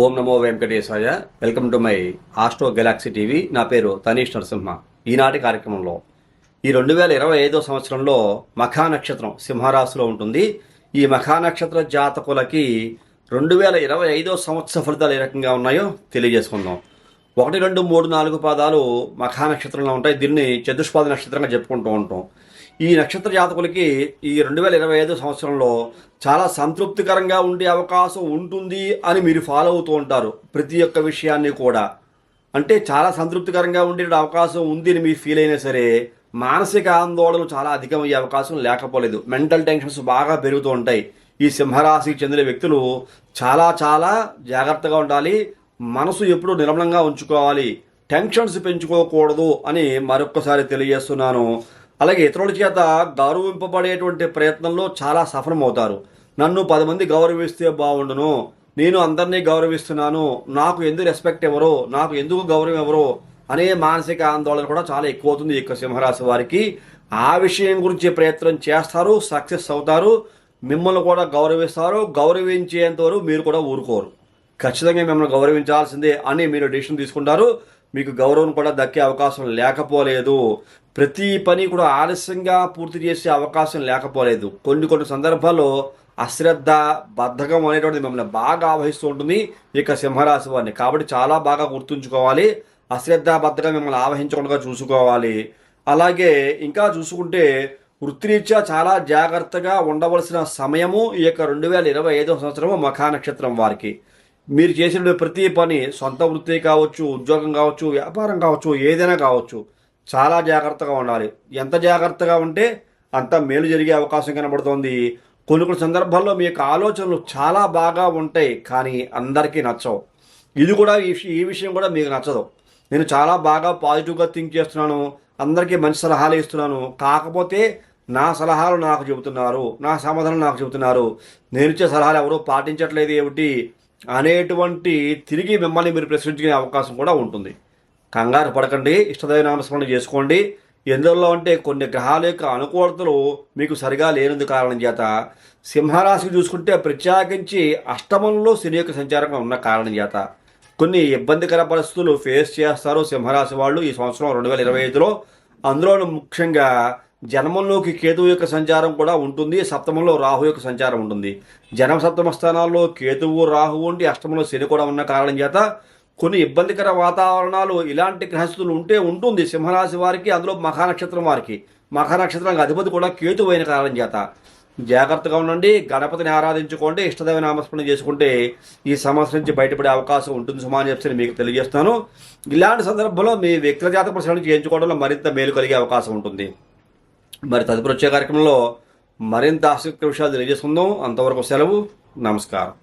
ఓం నమో వెంకటేశాయ. Welcome to my astro galaxy TV. నా పేరు తనీష్ నరసింహ. ఈనాటి కార్యక్రమంలో ఈ 2025 సంవత్సరంలో మఖా నక్షత్రం సింహరాశిలో ఉంటుంది. ఈ మఖా నక్షత్ర జాతకులకి 2025 సంవత్సర ఫలితాలు ఏ రకంగా ఉన్నాయో తెలియజేసుకుందాం. 1, 2, 3, 4 పాదాలు మఖా నక్షత్రంలో ఉంటాయి. దీన్ని చతుష్పాద నక్షత్రంగా చెప్పుకుంటూ ఉంటాం. ఈ నక్షత్ర జాతకులకి ఈ 2025 సంవత్సరంలో చాలా సంతృప్తికరంగా ఉండే అవకాశం ఉంటుంది అని మీరు ఫాలో అవుతూ ఉంటారు. ప్రతి ఒక్క విషయాన్ని కూడా అంటే చాలా సంతృప్తికరంగా ఉండే అవకాశం ఉంది అని మీరు ఫీల్ అయినా సరే మానసిక ఆందోళనలు చాలా అధికమయ్యే అవకాశం లేకపోలేదు. మెంటల్ టెన్షన్స్ బాగా పెరుగుతూ ఉంటాయి. ఈ సింహరాశికి చెందిన వ్యక్తులు చాలా చాలా జాగ్రత్తగా ఉండాలి. మనసు ఎప్పుడూ నిర్మలంగా ఉంచుకోవాలి. టెన్షన్స్ పెంచుకోకూడదు అని మరొక్కసారి తెలియజేస్తున్నాను. అలాగే ఇతరుల చేత గౌరవింపబడేటువంటి ప్రయత్నంలో చాలా సఫలమవుతారు. నన్ను 10 మంది గౌరవిస్తే బాగుండును, నేను అందరినీ గౌరవిస్తున్నాను, నాకు ఎందుకు రెస్పెక్ట్ ఎవరో, నాకు ఎందుకు గౌరవం ఎవరో అనే మానసిక ఆందోళన కూడా చాలా ఎక్కువ అవుతుంది ఈ సింహరాశి వారికి. ఆ విషయం గురించి ప్రయత్నం చేస్తారు, సక్సెస్ అవుతారు. మిమ్మల్ని కూడా గౌరవిస్తారు. గౌరవించేంత వరకు మీరు కూడా ఊరుకోరు. ఖచ్చితంగా మిమ్మల్ని గౌరవించాల్సిందే అని మీరు డిసిషన్ తీసుకుంటారు. మీకు గౌరవం కూడా దక్కే అవకాశం లేకపోలేదు. ప్రతి పని కూడా ఆలస్యంగా పూర్తి చేసే అవకాశం లేకపోలేదు. కొన్ని సందర్భాల్లో అశ్రద్ధ, బద్ధకం అనేటువంటిది మిమ్మల్ని బాగా ఆవహిస్తూ ఉంటుంది ఇక సింహరాశి వారిని. కాబట్టి చాలా బాగా గుర్తుంచుకోవాలి. అశ్రద్ధ, బద్ధకం మిమ్మల్ని ఆవహించకుండా చూసుకోవాలి. అలాగే ఇంకా చూసుకుంటే వృత్తిరీత్యా చాలా జాగ్రత్తగా ఉండవలసిన సమయము ఈ యొక్క 2025 సంవత్సరము మఖా నక్షత్రం వారికి. మీరు చేసిన ప్రతి పని, సొంత వృత్తి కావచ్చు, ఉద్యోగం కావచ్చు, వ్యాపారం కావచ్చు, ఏదైనా కావచ్చు, చాలా జాగ్రత్తగా ఉండాలి. ఎంత జాగ్రత్తగా ఉంటే అంత మేలు జరిగే అవకాశం కనబడుతోంది. కొన్ని సందర్భాల్లో మీ యొక్క ఆలోచనలు చాలా బాగా ఉంటాయి, కానీ అందరికీ నచ్చవు. ఇది కూడా ఈ విషయం కూడా మీకు నచ్చదు. నేను చాలా బాగా పాజిటివ్గా థింక్ చేస్తున్నాను, అందరికీ మంచి సలహాలు ఇస్తున్నాను, కాకపోతే నా సలహాలు నాకు చెబుతున్నారు, నా సమాధానం నాకు చెబుతున్నారు, నేను ఇచ్చే సలహాలు ఎవరూ పాటించట్లేదు ఏమిటి అనేటువంటి తిరిగి మిమ్మల్ని మీరు ప్రశ్నించుకునే అవకాశం కూడా ఉంటుంది. కంగారు పడకండి, ఇష్టదైవ నామస్మరణ చేసుకోండి. ఎందులో అంటే కొన్ని గ్రహాల యొక్క అనుకూలతలు మీకు సరిగా లేనందు కారణం చేత సింహరాశికి చూసుకుంటే ప్రత్యేకించి అష్టమంలో శని యొక్క సంచారంగా ఉన్న కారణం చేత కొన్ని ఇబ్బందికర పరిస్థితులు ఫేస్ చేస్తారు సింహరాశి వాళ్ళు ఈ సంవత్సరం 2025లో. అందులో ముఖ్యంగా జన్మంలోకి కేతువు యొక్క సంచారం కూడా ఉంటుంది. సప్తమంలో రాహు యొక్క సంచారం ఉంటుంది. జన్మ సప్తమ స్థానాల్లో కేతువు, రాహు ఉండి అష్టమంలో శని కూడా ఉన్న కారణం చేత కొన్ని ఇబ్బందికర వాతావరణాలు ఇలాంటి గ్రహస్థితులు ఉంటుంది సింహరాశి వారికి. అందులో మఖా నక్షత్రం వారికి. మఖా నక్షత్రానికి అధిపతి కూడా కేతువు అయిన కారణం చేత జాగ్రత్తగా ఉండండి. గణపతిని ఆరాధించుకోండి, ఇష్టదైవ నామస్మరణ చేసుకుంటే ఈ సమస్య నుంచి బయటపడే అవకాశం ఉంటుంది సుమా అని చెప్పి మీకు తెలియజేస్తాను. ఇలాంటి సందర్భంలో మీ వ్యక్తిగత జాతక పరిశీలన చేయించుకోవడంలో మరింత మేలు కలిగే అవకాశం ఉంటుంది. మరి తదుపరి వచ్చే కార్యక్రమంలో మరింత ఆసక్తికర విషయాలు తెలియజేసుకుందాం. అంతవరకు సెలవు. నమస్కారం.